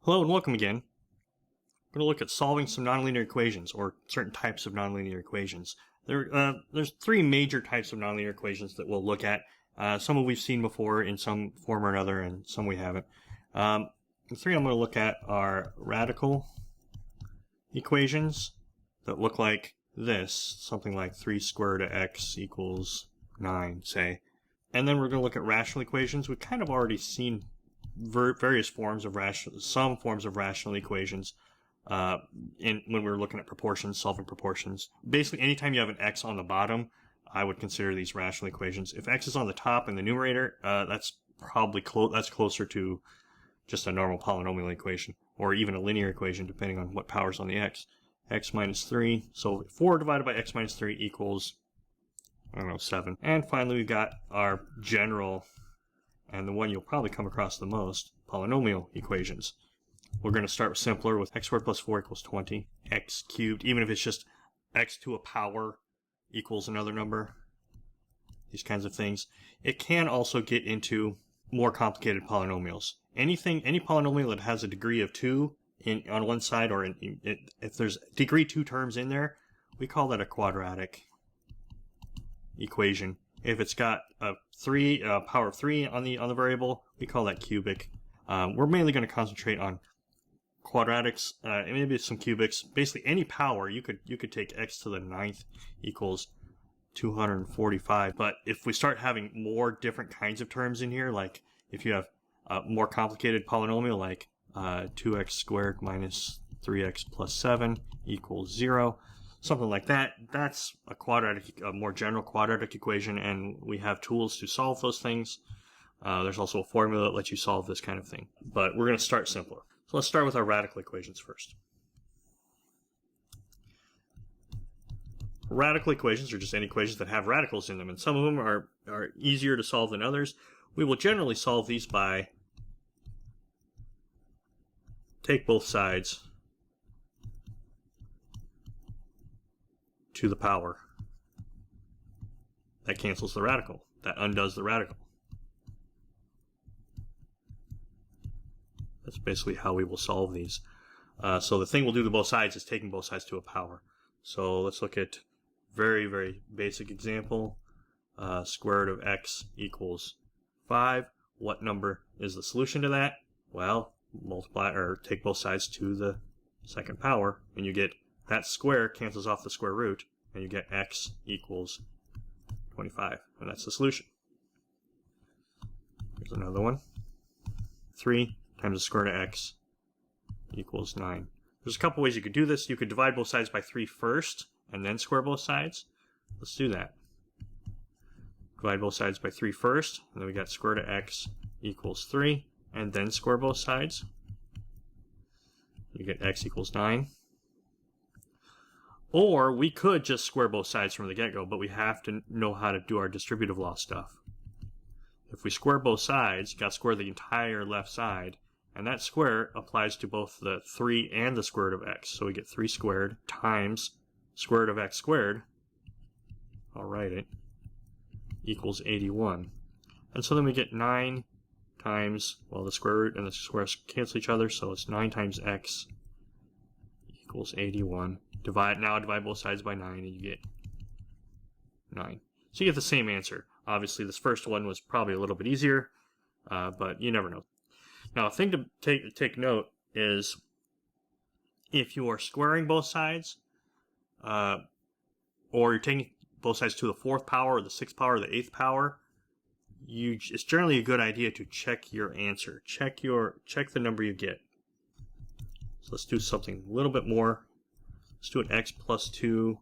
Hello and welcome again. We're going to look at solving some nonlinear equations, or certain types of nonlinear equations. There's three major types of nonlinear equations that we'll look at. Some we've seen before in some form or another, and some we haven't. The three I'm going to look at are radical equations that look like this, something like 3 square root of x equals 9, say. And then we're going to look at rational equations. We've kind of already seen various forms of some forms of rational equations when we were looking at proportions, solving proportions. Basically, anytime you have an x on the bottom, I would consider these rational equations. If x is on the top in the numerator, that's probably closer to just a normal polynomial equation, or even a linear equation, depending on what power's on the x. X minus 3, so 4 divided by x minus 3 equals, 7. And finally, we've got our general, and the one you'll probably come across the most, polynomial equations. We're going to start with simpler, with x squared plus 4 equals 20, x cubed, even if it's just x to a power equals another number, these kinds of things. It can also get into more complicated polynomials. Any polynomial that has a degree of 2 on one side, or if there's degree 2 terms in there, we call that a quadratic equation. If it's got a power of 3 on the variable, we call that cubic. We're mainly going to concentrate on quadratics, maybe some cubics. Basically, any power you could take x to the 9th equals 245. But if we start having more different kinds of terms in here, like if you have a more complicated polynomial like 2x squared minus 3x plus 7 equals 0, something like that, that's a more general quadratic equation, and we have tools to solve those things. There's also a formula that lets you solve this kind of thing. But we're going to start simpler. So let's start with our radical equations first. Radical equations are just any equations that have radicals in them, and some of them are easier to solve than others. We will generally solve these by take both sides to the power. That cancels the radical. That undoes the radical. That's basically how we will solve these. So the thing we'll do to both sides is taking both sides to a power. So let's look at very, very basic example. Square root of x equals 5. What number is the solution to that? Well, multiply or take both sides to the second power, and you get that square cancels off the square root, and you get x equals 25, and that's the solution. Here's another one. 3 times the square root of x equals 9. There's a couple ways you could do this. You could divide both sides by 3 first, and then square both sides. Let's do that. Divide both sides by 3 first, and then we got square root of x equals 3, and then square both sides. You get x equals 9. Or we could just square both sides from the get-go, but we have to know how to do our distributive law stuff. If we square both sides, you got to square the entire left side, and that square applies to both the 3 and the square root of x. So we get 3 squared times square root of x squared, I'll write it, equals 81. And so then we get 9 times, well, the square root and the squares cancel each other, so it's 9 times x equals 81. Divide both sides by 9, and you get 9. So you get the same answer. Obviously, this first one was probably a little bit easier, but you never know. Now, a thing to take note is if you are squaring both sides, or you're taking both sides to the 4th power, or the 6th power, or the 8th power, it's generally a good idea to check your answer. Check the number you get. So let's do something a little bit more. Let's do an x plus 2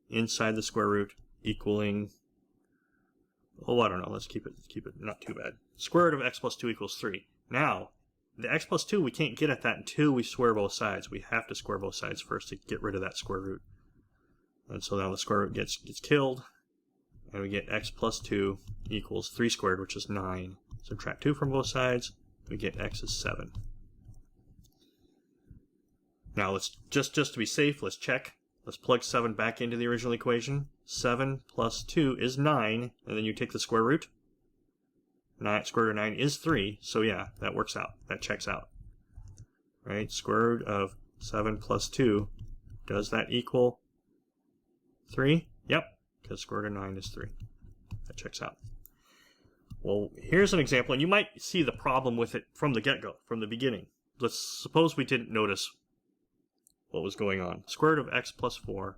inside the square root equaling, I don't know, let's keep it not too bad. Square root of x plus 2 equals 3. Now, the x plus 2, we can't get at that until we square both sides. We have to square both sides first to get rid of that square root. And so now the square root gets killed, and we get x plus 2 equals 3 squared, which is 9. Subtract 2 from both sides, we get x is 7. Now let's just to be safe, let's check. Let's plug 7 back into the original equation. 7 plus 2 is 9, and then you take the square root. Square root of 9 is 3, so yeah, that works out. That checks out. right? Square root of 7 plus 2, does that equal 3? Yep, because square root of 9 is 3. That checks out. Well, here's an example, and you might see the problem with it from the get-go, from the beginning. Let's suppose we didn't notice what was going on. Square root of x plus 4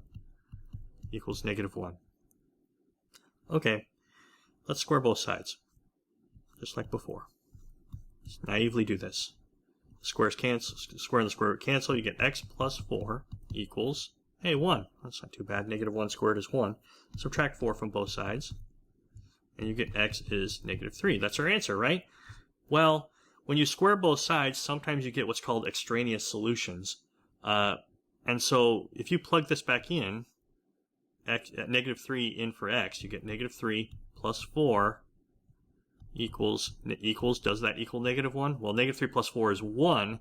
equals -1. Okay, let's square both sides, just like before. Just naively do this. Squares cancel, square and the square root cancel, you get x plus 4 equals, hey, 1. That's not too bad. -1 squared is 1. Subtract 4 from both sides, and you get x is -3. That's our answer, right? Well, when you square both sides, sometimes you get what's called extraneous solutions. And so if you plug this back in, x, at -3 in for x, you get -3 plus 4 equals, does that equal -1? Well, -3 plus 4 is 1.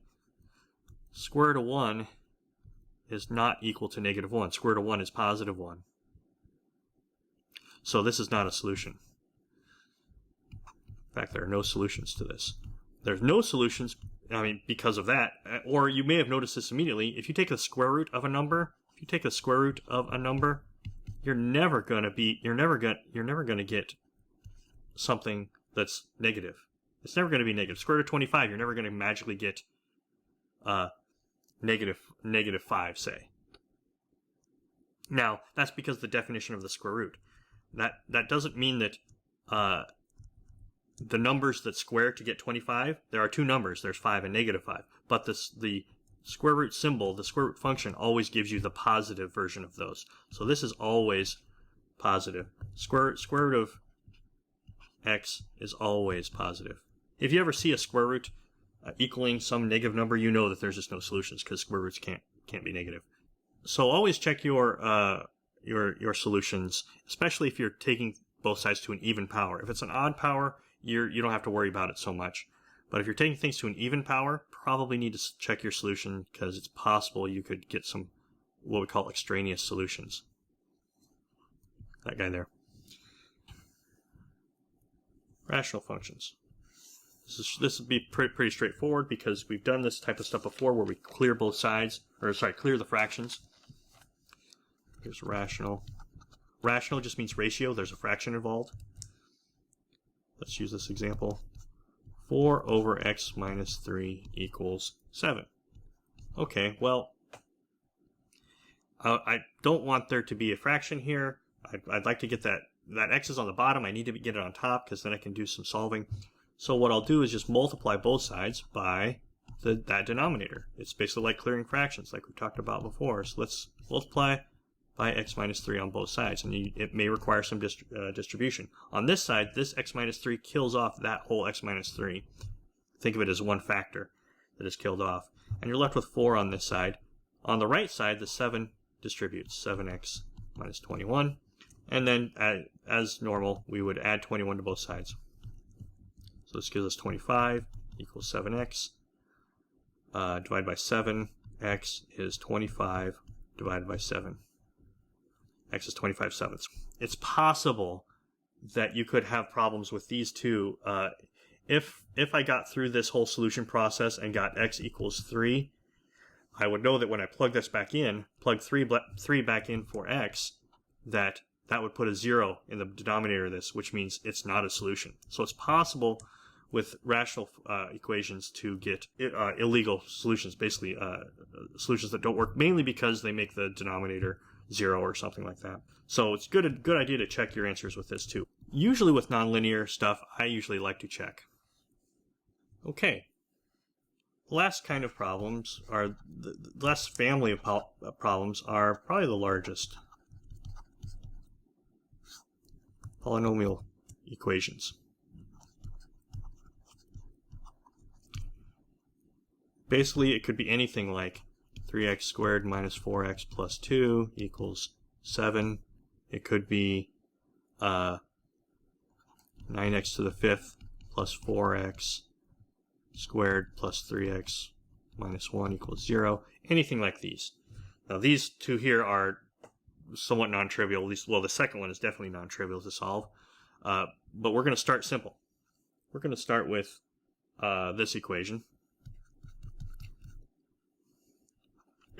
Square root of 1 is not equal to -1. Square root of 1 is +1. So this is not a solution. In fact, there are no solutions to this. There's no solutions, because of that. Or you may have noticed this immediately. If you take the square root of a number, you're never going to get something that's negative. It's never going to be negative. Square root of 25, you're never going to magically get -5, say. Now, that's because of the definition of the square root. That doesn't mean that the numbers that square to get 25, there are two numbers, there's 5 and -5. But the square root symbol, the square root function, always gives you the positive version of those. So this is always positive. Square root of x is always positive. If you ever see a square root equaling some negative number, you know that there's just no solutions because square roots can't be negative. So always check your solutions, especially if you're taking both sides to an even power. If it's an odd power, you don't have to worry about it so much. But if you're taking things to an even power, probably need to check your solution because it's possible you could get some what we call extraneous solutions. That guy there. Rational functions. This would be pretty straightforward because we've done this type of stuff before where we clear both sides, clear the fractions. Here's rational. Rational just means ratio. There's a fraction involved. Let's use this example. 4 over x minus 3 equals 7. Okay, well, I don't want there to be a fraction here. I'd like to get that x is on the bottom. I need to get it on top because then I can do some solving. So what I'll do is just multiply both sides by that denominator. It's basically like clearing fractions like we talked about before. So let's multiply by x minus 3 on both sides, and it may require some distribution. On this side, this x minus 3 kills off that whole x minus 3. Think of it as one factor that is killed off. And you're left with 4 on this side. On the right side, the 7 distributes, 7x minus 21. And then, as normal, we would add 21 to both sides. So this gives us 25 equals 7x. Divided by 7, x is 25 divided by 7. X is 25/7. It's possible that you could have problems with these two. If I got through this whole solution process and got x equals 3, I would know that when I plug this back in, plug 3 back in for x, that would put a 0 in the denominator of this, which means it's not a solution. So it's possible with rational equations to get illegal solutions, basically solutions that don't work, mainly because they make the denominator 0 or something like that. So it's a good idea to check your answers with this too. Usually with nonlinear stuff, I usually like to check. Okay. The last kind of problems are, the last family of problems are probably the largest. Polynomial equations. Basically, it could be anything like 3x squared minus 4x plus 2 equals 7. It could be 9x to the 5th plus 4x squared plus 3x minus 1 equals 0. Anything like these. Now, these two here are somewhat non-trivial. At least, well, the second one is definitely non-trivial to solve. But we're going to start simple. We're going to start with this equation.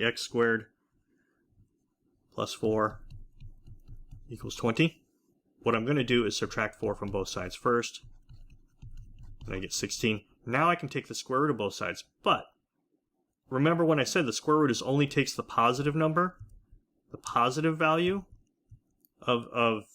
x squared plus 4 equals 20. What I'm going to do is subtract 4 from both sides first, and I get 16. Now I can take the square root of both sides, but remember when I said the square root only takes the positive number, the positive value of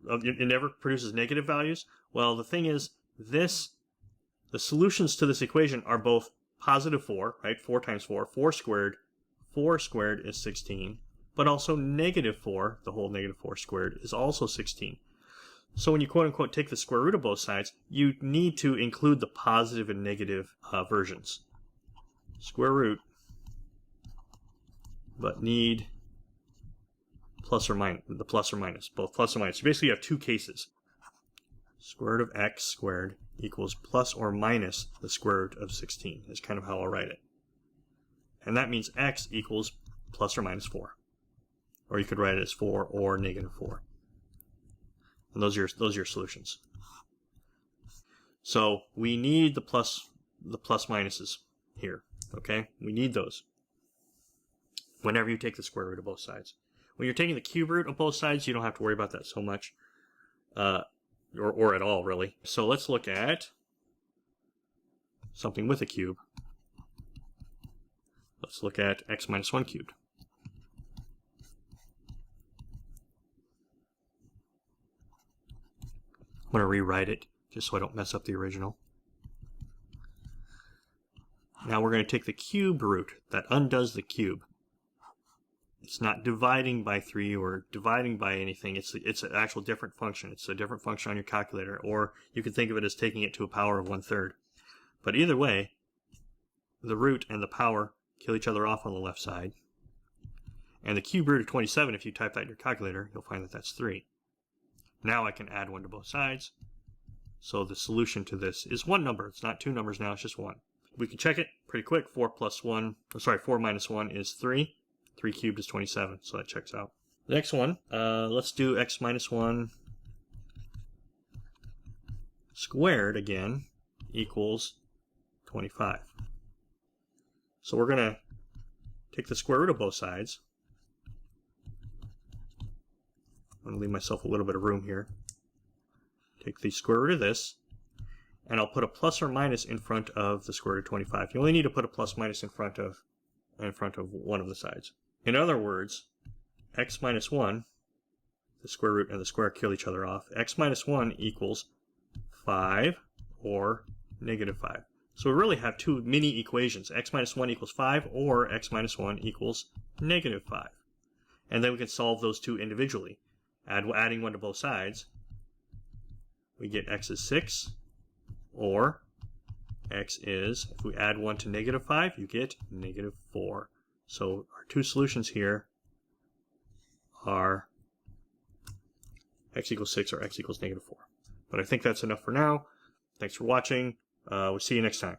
it never produces negative values? Well, the thing is, the solutions to this equation are both positive 4, right? 4 times 4, 4 squared is 16, but also negative 4, the whole negative 4 squared, is also 16. So when you quote-unquote take the square root of both sides, you need to include the positive and negative versions. Square root, but need plus or minus, the plus or minus, both plus or minus. So basically you have two cases. Square root of x squared equals plus or minus the square root of 16 is kind of how I'll write it. And that means x equals plus or minus 4. Or you could write it as 4 or negative 4. And those are your solutions. So we need the plus minuses here. Okay? We need those whenever you take the square root of both sides. When you're taking the cube root of both sides, you don't have to worry about that so much. Or at all, really. So let's look at something with a cube. Let's look at x minus 1 cubed. I'm going to rewrite it just so I don't mess up the original. Now we're going to take the cube root. That undoes the cube. It's not dividing by 3 or dividing by anything. It's an actual different function. It's a different function on your calculator, or you can think of it as taking it to a power of 1/3. But either way, the root and the power kill each other off on the left side. And the cube root of 27, if you type that in your calculator, you'll find that that's 3. Now I can add 1 to both sides. So the solution to this is one number. It's not two numbers now, it's just one. We can check it pretty quick. 4 minus 1 is 3. 3 cubed is 27, so that checks out. The next one, let's do x minus 1 squared again equals 25. So we're going to take the square root of both sides. I'm going to leave myself a little bit of room here. Take the square root of this, and I'll put a plus or minus in front of the square root of 25. You only need to put a plus minus in front of one of the sides. In other words, x minus 1, the square root and the square kill each other off. X minus 1 equals 5 or negative 5. So we really have two mini equations. X minus 1 equals 5 or x minus 1 equals negative 5. And then we can solve those two individually. Adding 1 to both sides, we get x is 6, or x is, if we add 1 to negative 5, you get negative 4. So our two solutions here are x equals 6 or x equals negative 4. But I think that's enough for now. Thanks for watching. We'll see you next time.